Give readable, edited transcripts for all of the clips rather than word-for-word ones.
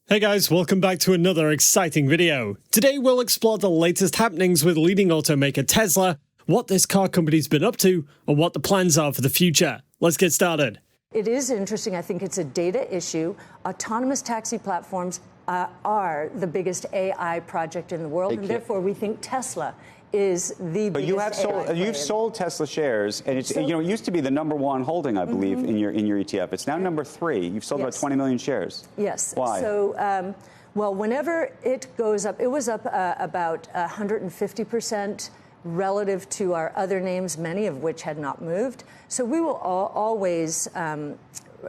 Hey guys, welcome back to another exciting video. Today we'll explore the latest happenings with leading automaker Tesla, what this car company's been up to, and what the plans are for the future. Let's get started. It is interesting. I think it's a data issue. Autonomous taxi platforms are the biggest AI project in the world, and therefore we think Tesla is the but biggest you've sold Tesla shares, and it's it used to be the #1 holding, I believe, in your ETF. It's now number 3. You've sold about 20 million shares. Yes. Why? So, well, whenever it goes up, it was up about 150% relative to our other names, many of which had not moved. So we will always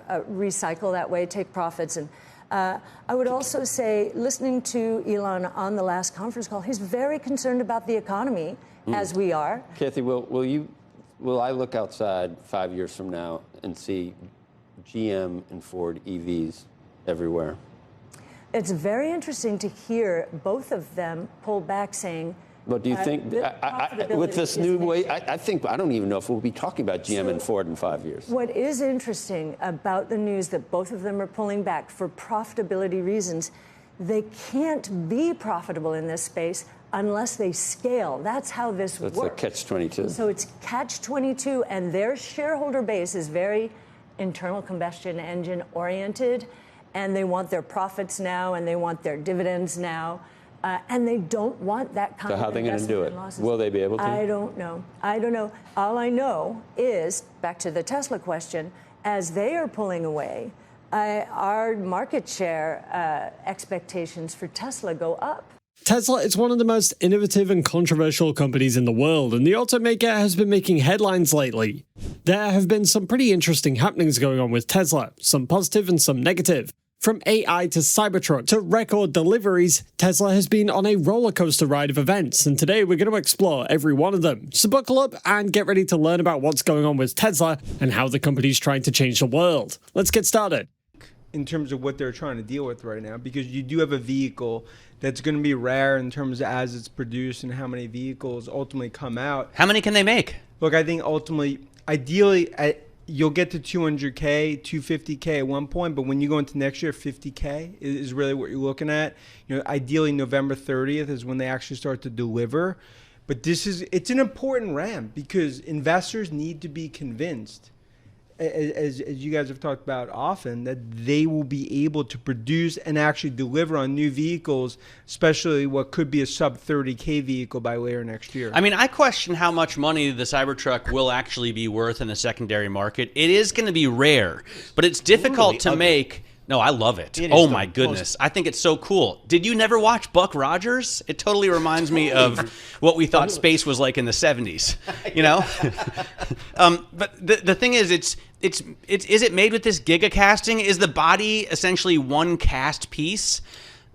recycle that way, take profits. And I would also say, listening to Elon on the last conference call, he's very concerned about the economy, as we are. Cathie, will I look outside 5 years from now and see GM and Ford EVs everywhere? It's very interesting to hear both of them pull back, saying, but do you think, with this new way, I don't even know if we'll be talking about GM and Ford in 5 years. What is interesting about the news that both of them are pulling back for profitability reasons, they can't be profitable in this space unless they scale. That's how this works. It's a catch-22. So it's catch-22, and their shareholder base is very internal combustion engine oriented, and they want their profits now, and they want their dividends now. And they don't want that kind of investment. So how are they going to do it? Will they be able to? I don't know. All I know is, back to the Tesla question, as they are pulling away, our market share expectations for Tesla go up. Tesla is one of the most innovative and controversial companies in the world, and the automaker has been making headlines lately. There have been some pretty interesting happenings going on with Tesla, some positive and some negative. From AI to Cybertruck to record deliveries, Tesla has been on a roller coaster ride of events, and today we're going to explore every one of them. So buckle up and get ready to learn about what's going on with Tesla and how the company's trying to change the world. Let's get started. In terms of what they're trying to deal with right now, because you do have a vehicle that's going to be rare in terms of as it's produced and how many vehicles ultimately come out. How many can they make? Look, I think ultimately, ideally, you'll get to 200K, 250K at one point, but when you go into next year, 50K is really what you're looking at. You know, ideally November 30th is when they actually start to deliver. But it's an important ramp because investors need to be convinced, as you guys have talked about often, that they will be able to produce and actually deliver on new vehicles, especially what could be a sub 30K vehicle by later next year. I mean, I question how much money the Cybertruck will actually be worth in the secondary market. It is going to be rare, but it's difficult to make. No, I love it. Oh my goodness. I think it's so cool. Did you never watch Buck Rogers? It totally reminds me of what we thought space was like in the 70s, you know? But the thing is, is it made with this gigacasting? Is the body essentially one cast piece,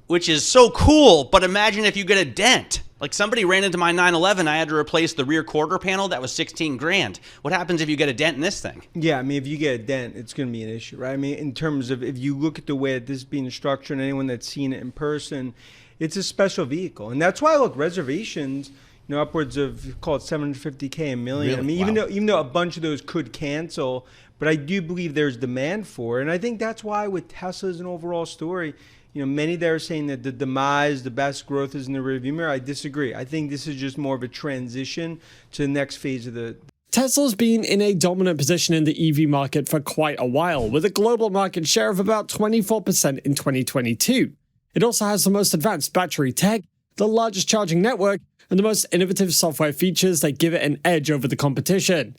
which is so cool, but imagine if you get a dent. Like somebody ran into my 911, I had to replace the rear quarter panel. That was 16 grand. What happens if you get a dent in this thing? Yeah, I mean, if you get a dent, it's going to be an issue, right? I mean, in terms of if you look at the way that this is being structured, and anyone that's seen it in person, it's a special vehicle. And that's why, look, reservations, you know, upwards of, call it 750K, a million. Really? I mean, even though a bunch of those could cancel, but I do believe there's demand for it. And I think that's why with Tesla as an overall story, you know, many there are saying that the demise, the best growth is in the rearview mirror. I disagree. I think this is just more of a transition to the next phase of the... Tesla's been in a dominant position in the EV market for quite a while, with a global market share of about 24% in 2022. It also has the most advanced battery tech, the largest charging network, and the most innovative software features that give it an edge over the competition.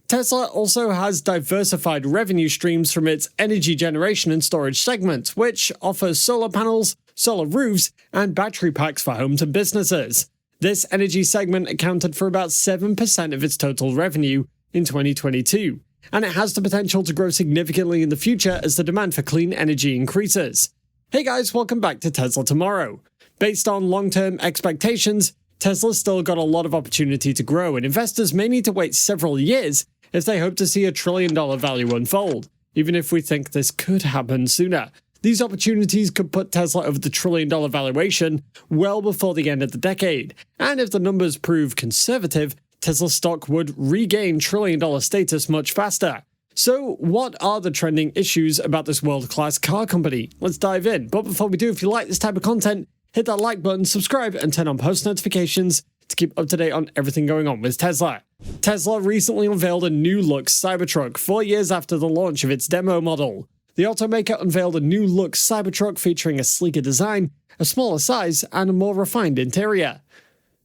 Tesla also has diversified revenue streams from its energy generation and storage segment, which offers solar panels, solar roofs, and battery packs for homes and businesses. This energy segment accounted for about 7% of its total revenue in 2022, and it has the potential to grow significantly in the future as the demand for clean energy increases. Hey guys, welcome back to Tesla Tomorrow. Based on long-term expectations, Tesla's still got a lot of opportunity to grow, and investors may need to wait several years if they hope to see $1 trillion value unfold, even if we think this could happen sooner. These opportunities could put Tesla over the $1 trillion valuation well before the end of the decade, and if the numbers prove conservative, Tesla stock would regain $1 trillion status much faster. So what are the trending issues about this world-class car company? Let's dive in. But before we do, if you like this type of content, hit that like button, subscribe, and turn on post notifications to keep up to date on everything going on with Tesla. Tesla recently unveiled a new-look Cybertruck 4 years after the launch of its demo model. The automaker unveiled a new-look Cybertruck featuring a sleeker design, a smaller size, and a more refined interior.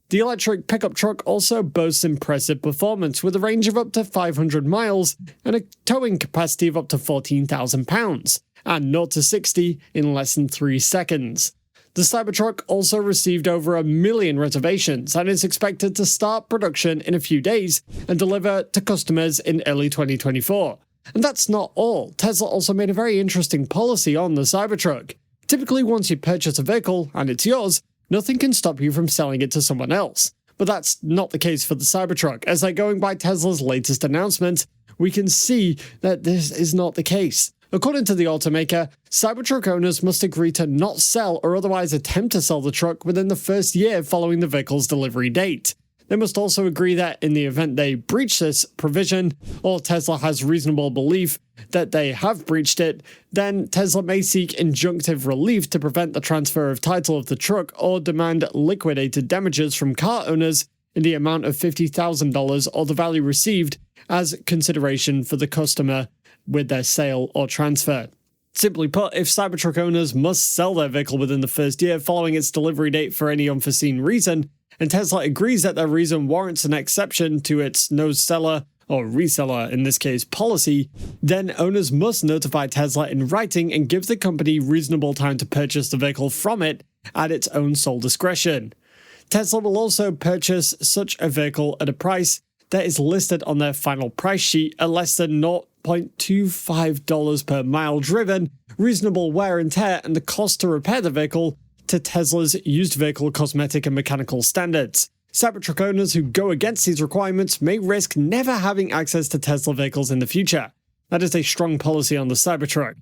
The electric pickup truck also boasts impressive performance with a range of up to 500 miles and a towing capacity of up to 14,000 pounds, and 0 to 60 in less than 3 seconds. The Cybertruck also received over 1 million reservations and is expected to start production in a few days and deliver to customers in early 2024. And that's not all. Tesla also made a very interesting policy on the Cybertruck. Typically, once you purchase a vehicle and it's yours, nothing can stop you from selling it to someone else. But that's not the case for the Cybertruck, as going by Tesla's latest announcement, we can see that this is not the case. According to the automaker, Cybertruck owners must agree to not sell or otherwise attempt to sell the truck within the first year following the vehicle's delivery date. They must also agree that in the event they breach this provision, or Tesla has reasonable belief that they have breached it, then Tesla may seek injunctive relief to prevent the transfer of title of the truck or demand liquidated damages from car owners in the amount of $50,000 or the value received as consideration for the customer with their sale or transfer. Simply put, if Cybertruck owners must sell their vehicle within the first year following its delivery date for any unforeseen reason, and Tesla agrees that their reason warrants an exception to its no seller or reseller, in this case, policy, then owners must notify Tesla in writing and give the company reasonable time to purchase the vehicle from it at its own sole discretion. Tesla will also purchase such a vehicle at a price that is listed on their final price sheet at less than $0.25 per mile driven, reasonable wear and tear, and the cost to repair the vehicle to Tesla's used vehicle cosmetic and mechanical standards. Cybertruck owners who go against these requirements may risk never having access to Tesla vehicles in the future. That is a strong policy on the Cybertruck.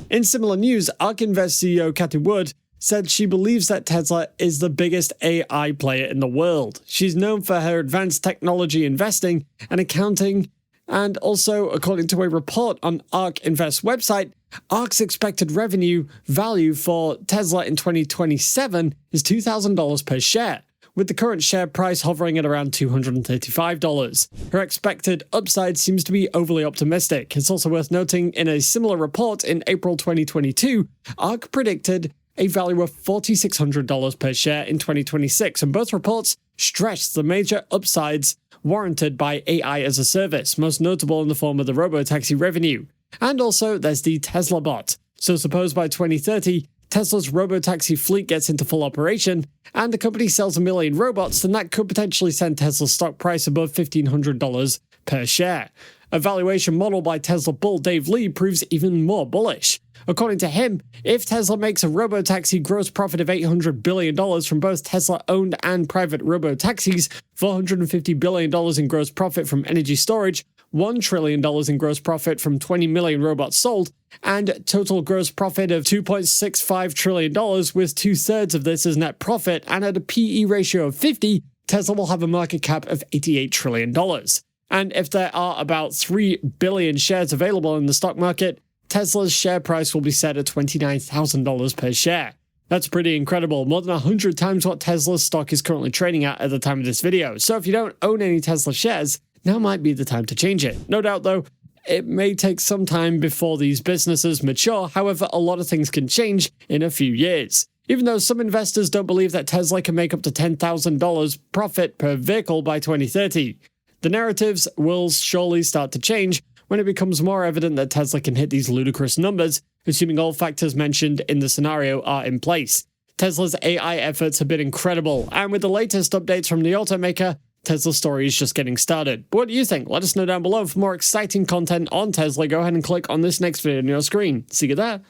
In similar news, ARK Invest CEO Cathie said she believes that Tesla is the biggest AI player in the world. She's known for her advanced technology investing and accounting, and also, according to a report on ARK Invest's website, ARK's expected revenue value for Tesla in 2027 is $2,000 per share, with the current share price hovering at around $235. Her expected upside seems to be overly optimistic. It's also worth noting in a similar report in April 2022, ARK predicted a value of $4,600 per share in 2026, and both reports stretched the major upsides warranted by AI as a service, most notable in the form of the robotaxi revenue. And also, there's the Tesla bot. So suppose by 2030, Tesla's robotaxi fleet gets into full operation, and the company sells 1 million robots, then that could potentially send Tesla's stock price above $1,500 per share. A valuation model by Tesla bull Dave Lee proves even more bullish. According to him, if Tesla makes a robotaxi gross profit of $800 billion from both Tesla-owned and private robotaxis, $450 billion in gross profit from energy storage, $1 trillion in gross profit from 20 million robots sold, and total gross profit of $2.65 trillion, with 2/3 of this as net profit, and at a PE ratio of 50, Tesla will have a market cap of $88 trillion. And if there are about 3 billion shares available in the stock market, Tesla's share price will be set at $29,000 per share. That's pretty incredible, more than 100 times what Tesla's stock is currently trading at the time of this video. So if you don't own any Tesla shares, now might be the time to change it. No doubt though, it may take some time before these businesses mature, however a lot of things can change in a few years. Even though some investors don't believe that Tesla can make up to $10,000 profit per vehicle by 2030. The narratives will surely start to change when it becomes more evident that Tesla can hit these ludicrous numbers, assuming all factors mentioned in the scenario are in place. Tesla's AI efforts have been incredible, and with the latest updates from the automaker, Tesla's story is just getting started. But what do you think? Let us know down below. For more exciting content on Tesla, go ahead and click on this next video on your screen. See you there.